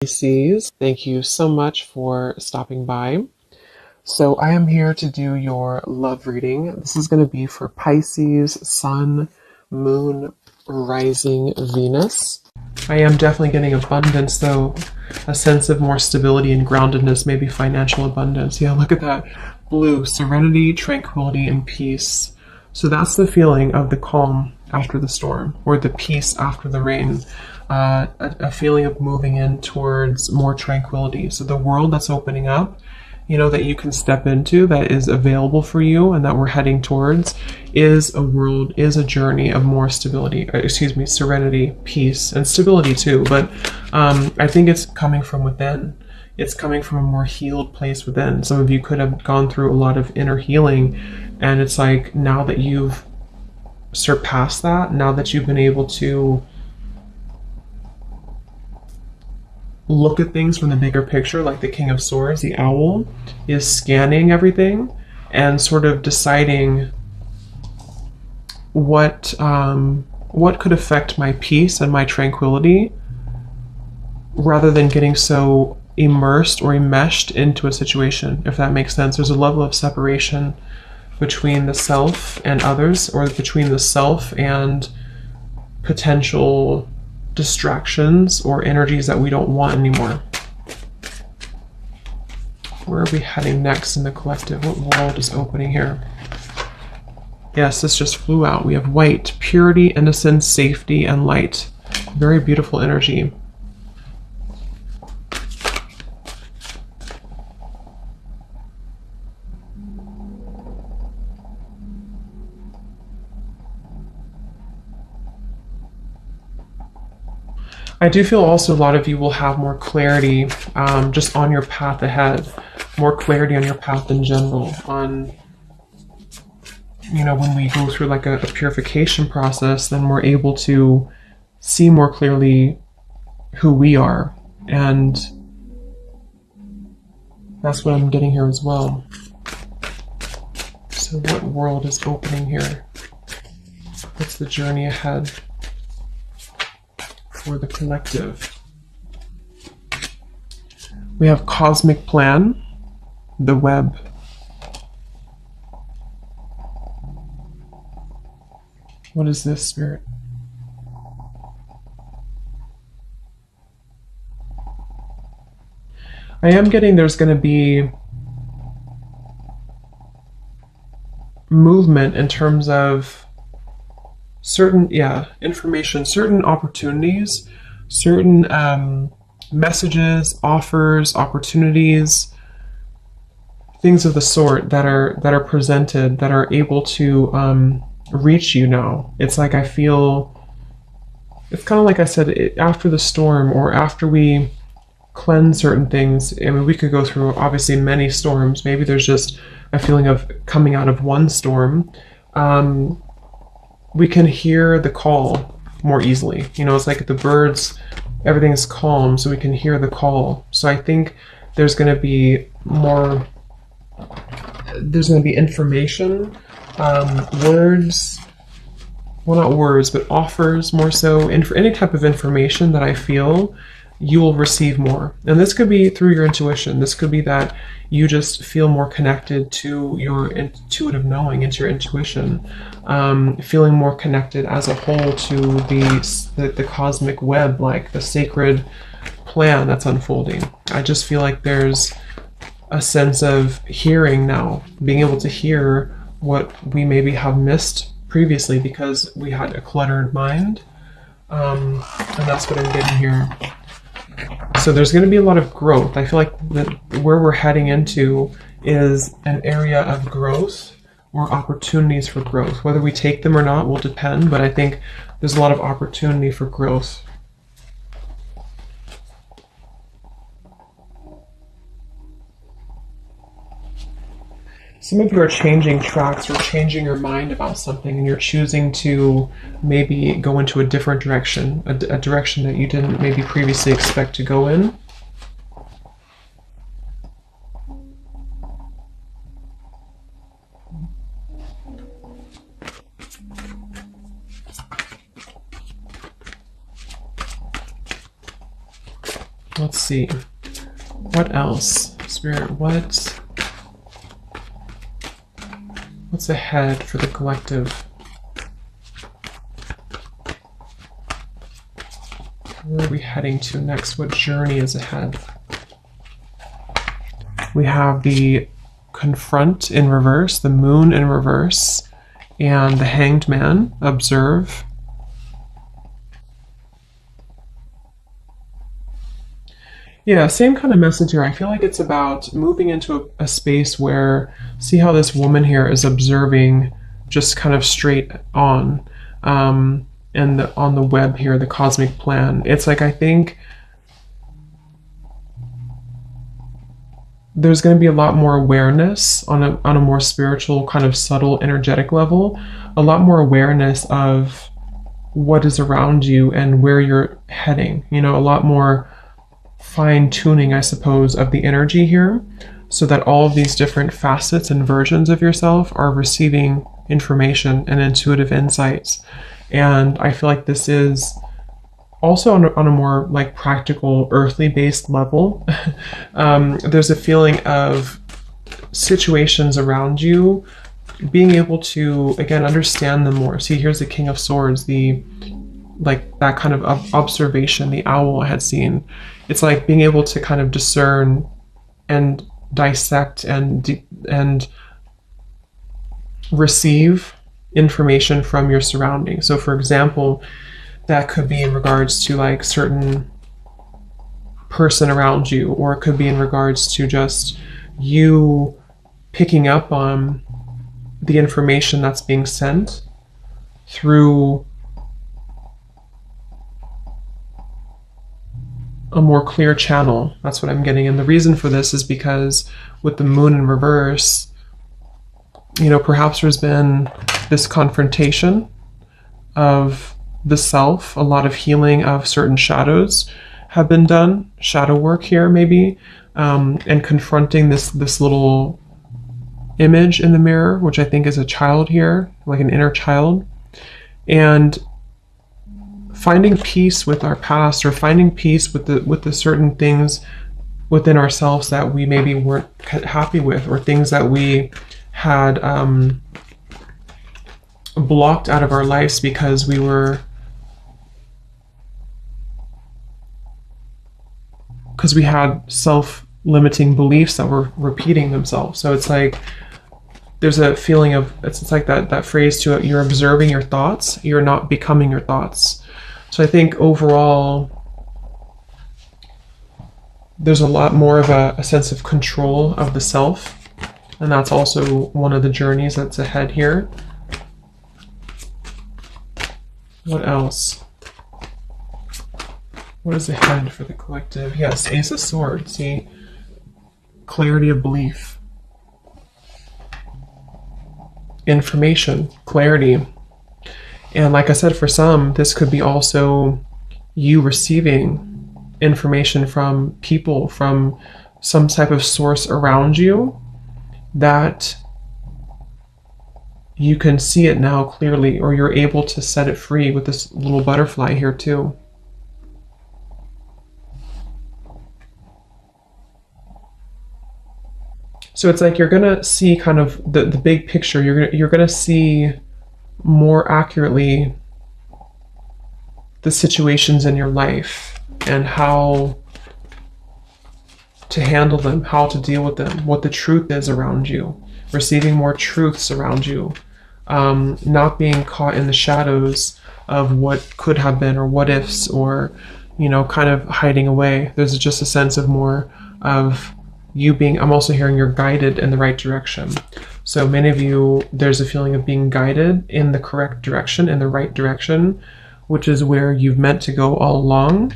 Pisces, thank you so much for stopping by. So I am here to do your love reading. This is going to be for Pisces, Sun, Moon, Rising, Venus. I am definitely getting abundance though, a sense of more stability and groundedness, maybe financial abundance. Yeah, look at that. Blue, serenity, tranquility, and peace. So that's the feeling of the calm after the storm, or the peace after the rain. A feeling of moving in towards more tranquility. So the world that's opening up, that you can step into, that is available for you and that we're heading towards, is a journey of more stability, serenity, peace, and stability too. But I think it's coming from within. It's coming from a more healed place within. Some of you could have gone through a lot of inner healing, and it's like now that you've surpassed that, now that you've been able to look at things from the bigger picture, like the King of Swords, the owl, is scanning everything and sort of deciding what could affect my peace and my tranquility, rather than getting so immersed or enmeshed into a situation, if that makes sense. There's a level of separation between the self and others, or between the self and potential distractions or energies that we don't want anymore. Where are we heading next in the collective? What world is opening here? Yes, this just flew out. We have white, purity, innocence, safety, and light. Very beautiful energy. I do feel also a lot of you will have more clarity just on your path ahead, more clarity on your path in general, on, when we go through like a purification process, then we're able to see more clearly who we are. And that's what I'm getting here as well. So what world is opening here? What's the journey ahead for the collective? We have cosmic plan, the web. What is this, Spirit? I am getting there's going to be movement in terms of certain, information, certain opportunities, certain messages, offers, opportunities, things of the sort that are presented, that are able to reach you now. It's like I feel, it's kind of like I said, after the storm, or after we cleanse certain things. I mean, we could go through obviously many storms. Maybe there's just a feeling of coming out of one storm. We can hear the call more easily. It's like the birds, everything's calm, so we can hear the call. So I think there's going to be more, there's going to be information, words, well, not words, but offers more so, and for any type of information that I feel you will receive more. And this could be through your intuition. This could be that you just feel more connected to your intuitive knowing, into your intuition, feeling more connected as a whole to the cosmic web, like the sacred plan that's unfolding. I just feel like there's a sense of hearing now, being able to hear what we maybe have missed previously because we had a cluttered mind. And that's what I'm getting here. So there's going to be a lot of growth. I feel like where we're heading into is an area of growth, or opportunities for growth. Whether we take them or not will depend, but I think there's a lot of opportunity for growth. Some of you are changing tracks or changing your mind about something, and you're choosing to maybe go into a different direction, a direction that you didn't maybe previously expect to go in. Let's see. What else? Spirit, what's ahead for the collective? Where are we heading to next? What journey is ahead? We have the Confront in reverse, the Moon in reverse, and the Hanged Man, Observe. Yeah, same kind of message here. I feel like it's about moving into a space where, see how this woman here is observing just kind of straight on. And on the web here, the cosmic plan. It's like, I think there's going to be a lot more awareness on a more spiritual, kind of subtle, energetic level. A lot more awareness of what is around you and where you're heading. You know, a lot more fine-tuning, I suppose, of the energy here, so that all of these different facets and versions of yourself are receiving information and intuitive insights. And I feel like this is also on a more like practical, earthly based level. There's a feeling of situations around you, being able to, again, understand them more. See, here's the King of Swords, like that kind of observation, the owl I had seen. It's like being able to kind of discern and dissect and receive information from your surroundings. So for example, that could be in regards to like certain person around you, or it could be in regards to just you picking up on the information that's being sent through a more clear channel. That's what I'm getting. And the reason for this is because with the Moon in reverse, you know, perhaps there's been this confrontation of the self. A lot of healing of certain shadows have been done, shadow work here maybe, and confronting this little image in the mirror, which I think is a child here, like an inner child, and finding peace with our past, or finding peace with the certain things within ourselves that we maybe weren't happy with, or things that we had blocked out of our lives because we had self-limiting beliefs that were repeating themselves. So it's like there's a feeling of, it's like that phrase to it, you're observing your thoughts, you're not becoming your thoughts. So I think overall there's a lot more of a sense of control of the self. And that's also one of the journeys that's ahead here. What else? What is ahead for the collective? Yes, Ace of Swords. See, clarity of belief. Information, clarity. And like I said, for some, this could be also you receiving information from people, from some type of source around you, that you can see it now clearly, or you're able to set it free with this little butterfly here too. So it's like you're gonna see kind of the big picture. You're gonna see more accurately the situations in your life and how to handle them, how to deal with them, what the truth is around you, receiving more truths around you, not being caught in the shadows of what could have been, or what ifs, or, you know, kind of hiding away. There's just a sense of more of you being, I'm also hearing you're guided in the right direction. So many of you, there's a feeling of being guided in the correct direction, in the right direction, which is where you've meant to go all along.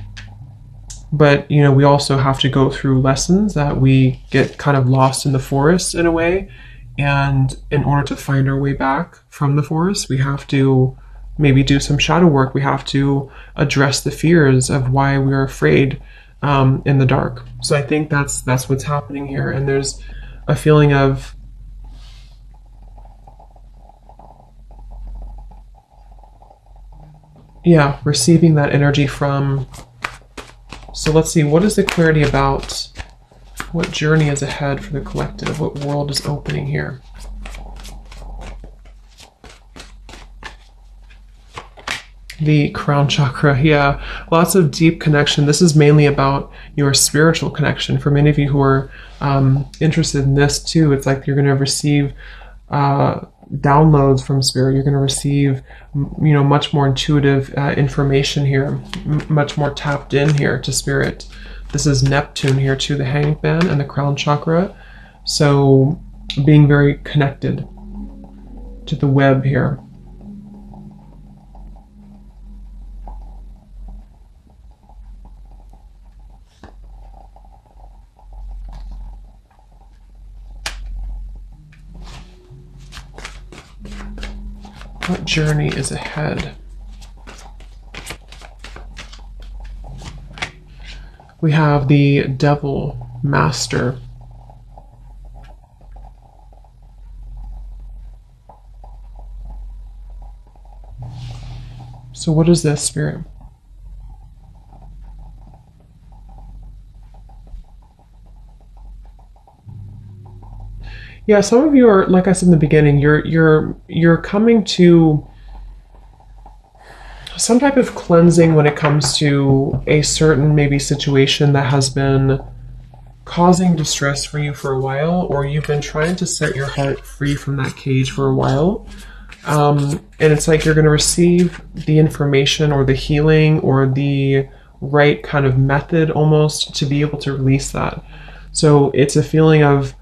But, you know, we also have to go through lessons that we get kind of lost in the forest in a way. And in order to find our way back from the forest, we have to maybe do some shadow work. We have to address the fears of why we're afraid in the dark. So I think that's what's happening here. And there's a feeling of receiving that energy from So let's see, what is the clarity about? What journey is ahead for the collective? What world is opening here? The crown chakra, yeah, lots of deep connection. This is mainly about your spiritual connection. For many of you who are interested in this too, it's like you're going to receive downloads from spirit. You're going to receive, much more intuitive information here, much more tapped in here to spirit. This is Neptune here too, the hangman and the crown chakra. So being very connected to the web here. What journey is ahead? We have the devil master. So what is this, spirit? Yeah, some of you are, like I said in the beginning, you're coming to some type of cleansing when it comes to a certain maybe situation that has been causing distress for you for a while, or you've been trying to set your heart free from that cage for a while. And it's like you're going to receive the information or the healing or the right kind of method almost to be able to release that. So it's a feeling of,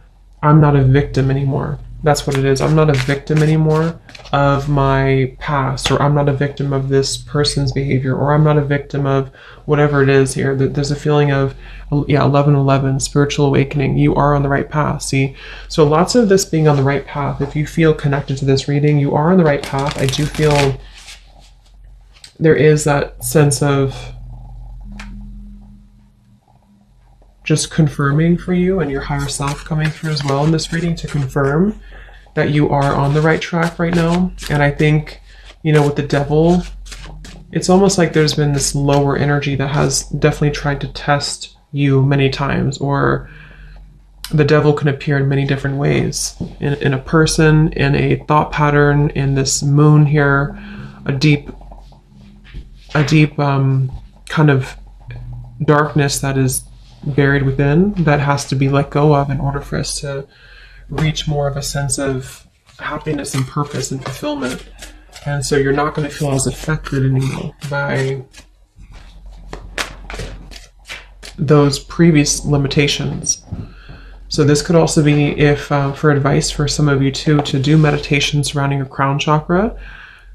I'm not a victim anymore. That's what it is. I'm not a victim anymore of my past, or I'm not a victim of this person's behavior, or I'm not a victim of whatever it is here. There's a feeling of, 1111, spiritual awakening. You are on the right path. See, so lots of this being on the right path. If you feel connected to this reading, you are on the right path. I do feel there is that sense of just confirming for you and your higher self coming through as well in this reading to confirm that you are on the right track right now. And I think, with the devil, it's almost like there's been this lower energy that has definitely tried to test you many times, or the devil can appear in many different ways, in a person, in a thought pattern, in this moon here, a deep kind of darkness that is buried within, that has to be let go of in order for us to reach more of a sense of happiness and purpose and fulfillment. And so you're not going to feel as affected anymore by those previous limitations. So this could also be, if for advice for some of you too, to do meditation surrounding your crown chakra.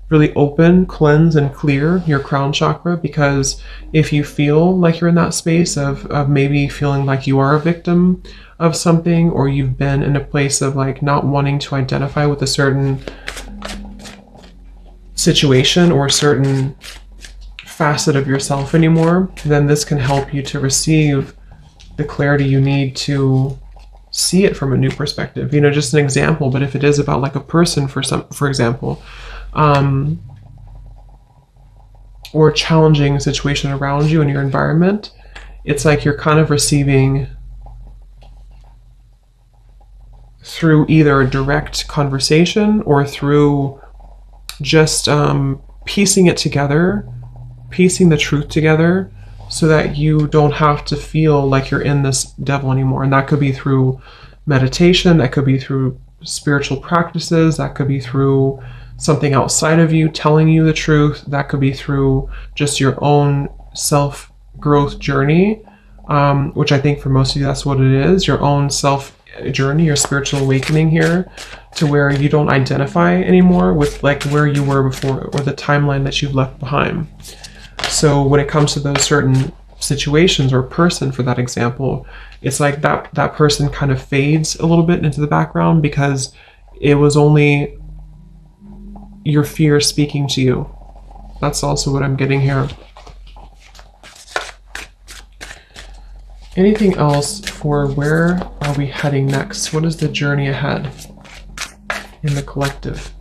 Really open, cleanse, and clear your crown chakra, because if you feel like you're in that space of maybe feeling like you are a victim of something, or you've been in a place of like not wanting to identify with a certain situation or a certain facet of yourself anymore, then this can help you to receive the clarity you need to see it from a new perspective. Just an example, but if it is about like a person, for example, or challenging situation around you in your environment, it's like you're kind of receiving through either a direct conversation or through just piecing it together, piecing the truth together, so that you don't have to feel like you're in this devil anymore. And that could be through meditation, that could be through spiritual practices, that could be through something outside of you telling you the truth, that could be through just your own self-growth journey, which I think for most of you that's what it is, your own self journey, your spiritual awakening here, to where you don't identify anymore with like where you were before or the timeline that you've left behind. So when it comes to those certain situations or person, for that example, it's like that person kind of fades a little bit into the background because it was only your fear speaking to you. That's also what I'm getting here. Anything else for where are we heading next? What is the journey ahead in the collective?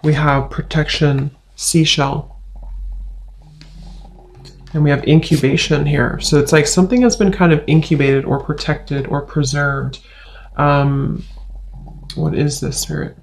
We have protection, seashell. And we have incubation here. So it's like something has been kind of incubated or protected or preserved. What is this, Spirit?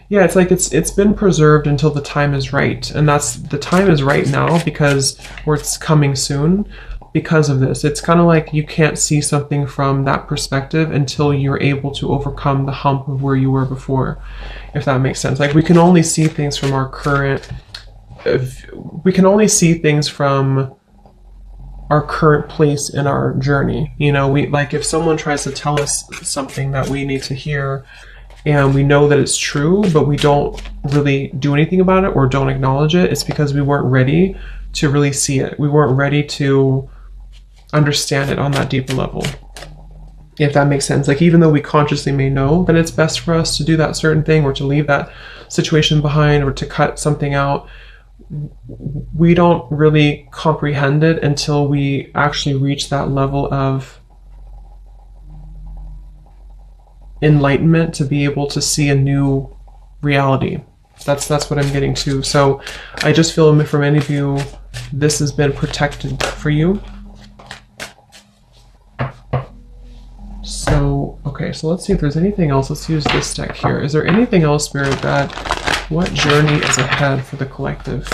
Yeah, it's like it's been preserved until the time is right. And that's the time is right now because or it's coming soon because of this. It's kind of like you can't see something from that perspective until you're able to overcome the hump of where you were before, if that makes sense. Like we can only see things from our current place in our journey. You know, we like if someone tries to tell us something that we need to hear and we know that it's true, but we don't really do anything about it or don't acknowledge it, it's because we weren't ready to really see it. We weren't ready to understand it on that deeper level, if that makes sense. Like even though we consciously may know that it's best for us to do that certain thing or to leave that situation behind or to cut something out, we don't really comprehend it until we actually reach that level of enlightenment to be able to see a new reality. That's what I'm getting to. So I just feel for many of you, this has been protected for you. So, okay, so let's see if there's anything else. Let's use this deck here. Is there anything else, Spirit, that what journey is ahead for the collective?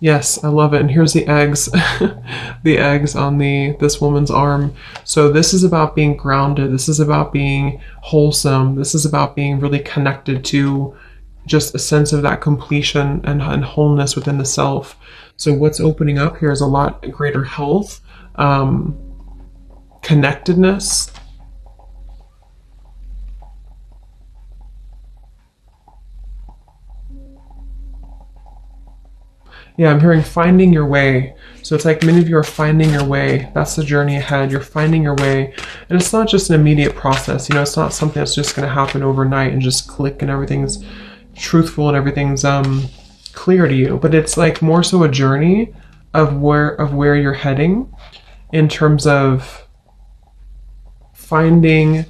Yes, I love it. And here's the eggs, the eggs on this woman's arm. So this is about being grounded. This is about being wholesome. This is about being really connected to just a sense of that completion and wholeness within the self. So what's opening up here is a lot greater health, connectedness. Yeah, I'm hearing finding your way. So it's like many of you are finding your way. That's the journey ahead. You're finding your way. And it's not just an immediate process. You know, it's not something that's just going to happen overnight and just click and everything's truthful and everything's clear to you. But it's like more so a journey of where you're heading in terms of finding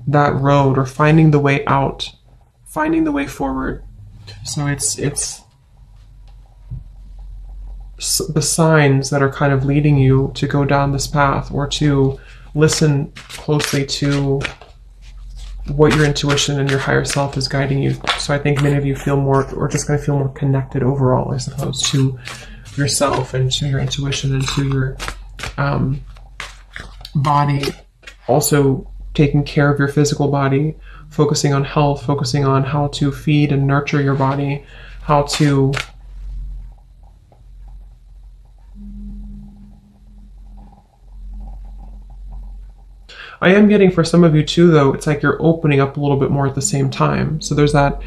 that road or finding the way out, finding the way forward. So it's the signs that are kind of leading you to go down this path or to listen closely to what your intuition and your higher self is guiding you. So I think many of you feel more, or just going to feel more connected overall, I suppose, to yourself and to your intuition and to your body. Also taking care of your physical body, focusing on health, focusing on how to feed and nurture your body, how to I am getting for some of you too, though, it's like you're opening up a little bit more at the same time. So there's that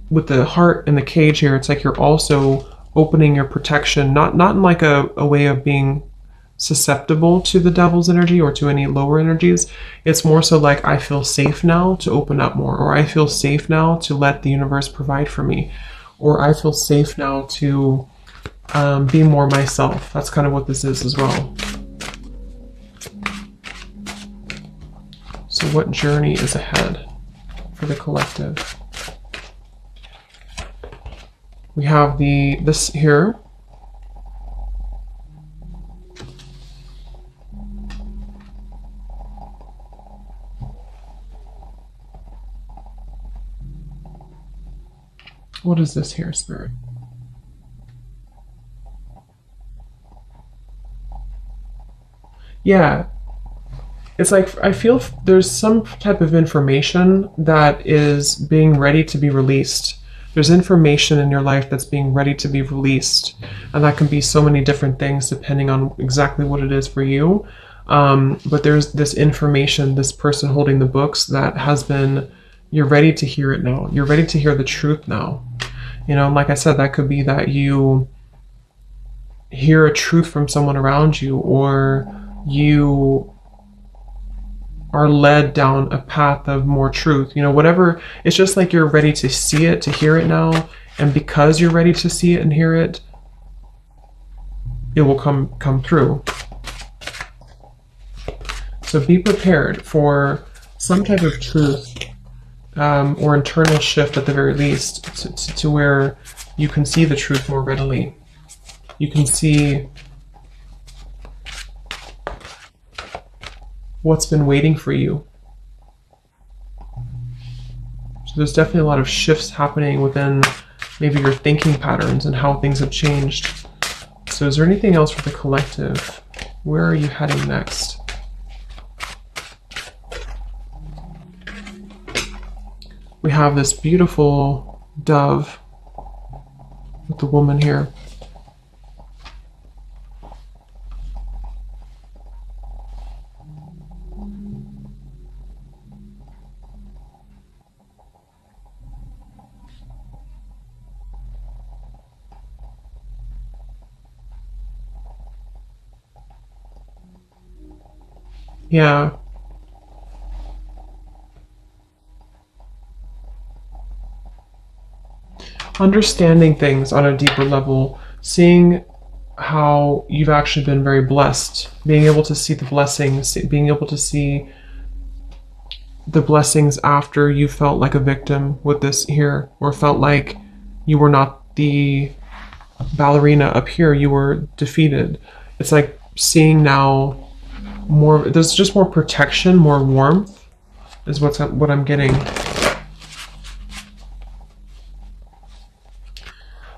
with the heart and the cage here, it's like you're also opening your protection, not in like a way of being susceptible to the devil's energy or to any lower energies. It's more so like I feel safe now to open up more, or I feel safe now to let the universe provide for me, or I feel safe now to be more myself. That's kind of what this is as well. So what journey is ahead for the collective? We have this here. What is this here, Spirit? Yeah. It's like, I feel there's some type of information that is being ready to be released. There's information in your life that's being ready to be released. And that can be so many different things depending on exactly what it is for you. But there's this information, this person holding the books that has been, you're ready to hear it now. You're ready to hear the truth now. You know, like I said, that could be that you hear a truth from someone around you, or you are led down a path of more truth. You know, whatever, it's just like you're ready to see it, to hear it now. And because you're ready to see it and hear it, it will come through. So be prepared for some type of truth or internal shift at the very least to where you can see the truth more readily. You can see what's been waiting for you. So there's definitely a lot of shifts happening within maybe your thinking patterns and how things have changed. So is there anything else for the collective? Where are you heading next? We have this beautiful dove with the woman here. Yeah. Understanding things on a deeper level, seeing how you've actually been very blessed, being able to see the blessings, being able to see the blessings after you felt like a victim with this here, or felt like you were not the ballerina up here, you were defeated. It's like seeing now more, there's just more protection, more warmth is what I'm getting.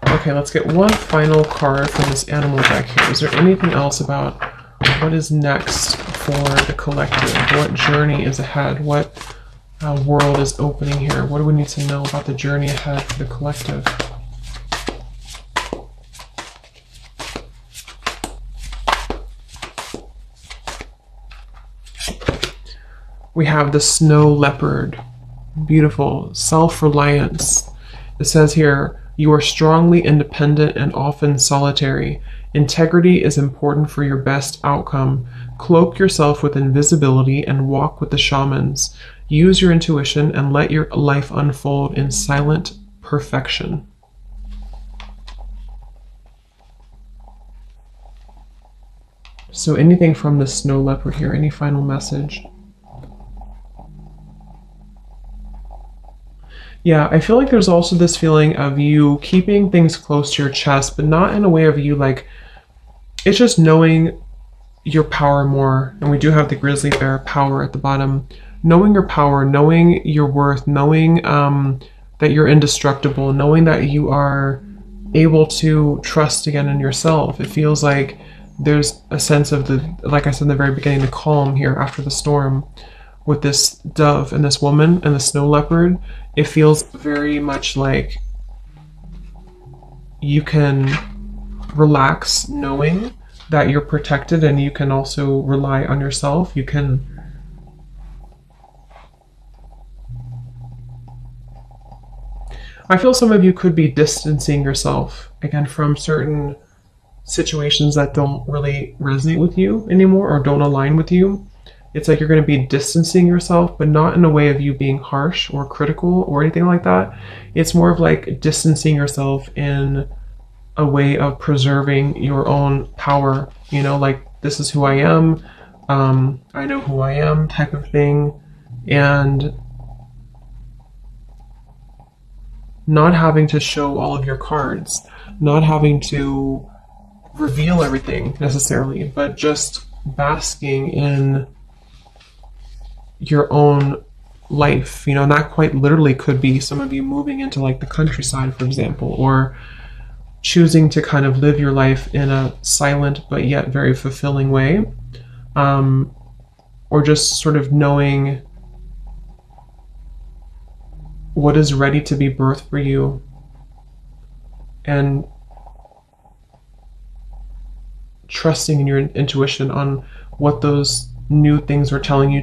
Okay, let's get one final card from this animal deck here. Is there anything else about what is next for the collective? What journey is ahead? What world is opening here? What do we need to know about the journey ahead for the collective? We have the snow leopard. Beautiful. Self-reliance. It says here, you are strongly independent and often solitary. Integrity is important for your best outcome. Cloak yourself with invisibility and walk with the shamans. Use your intuition and let your life unfold in silent perfection. So anything from the snow leopard here? Any final message? Yeah, I feel like there's also this feeling of you keeping things close to your chest, but not in a way of you like, it's just knowing your power more. And we do have the grizzly bear power at the bottom. Knowing your power, knowing your worth, knowing that you're indestructible, knowing that you are able to trust again in yourself. It feels like there's a sense of the, like I said in the very beginning, the calm here after the storm. With this dove and this woman and the snow leopard, it feels very much like you can relax knowing that you're protected, and you can also rely on yourself. You can I feel some of you could be distancing yourself again from certain situations that don't really resonate with you anymore or don't align with you. It's like you're going to be distancing yourself, but not in a way of you being harsh or critical or anything like that. It's more of like distancing yourself in a way of preserving your own power, you know, like this is who I am, I know who I am type of thing, and not having to show all of your cards, not having to reveal everything necessarily, but just basking in your own life, you know. And that quite literally could be some of you moving into like the countryside, for example, or choosing to kind of live your life in a silent but yet very fulfilling way, or just sort of knowing what is ready to be birthed for you and trusting in your intuition on what those new things are telling you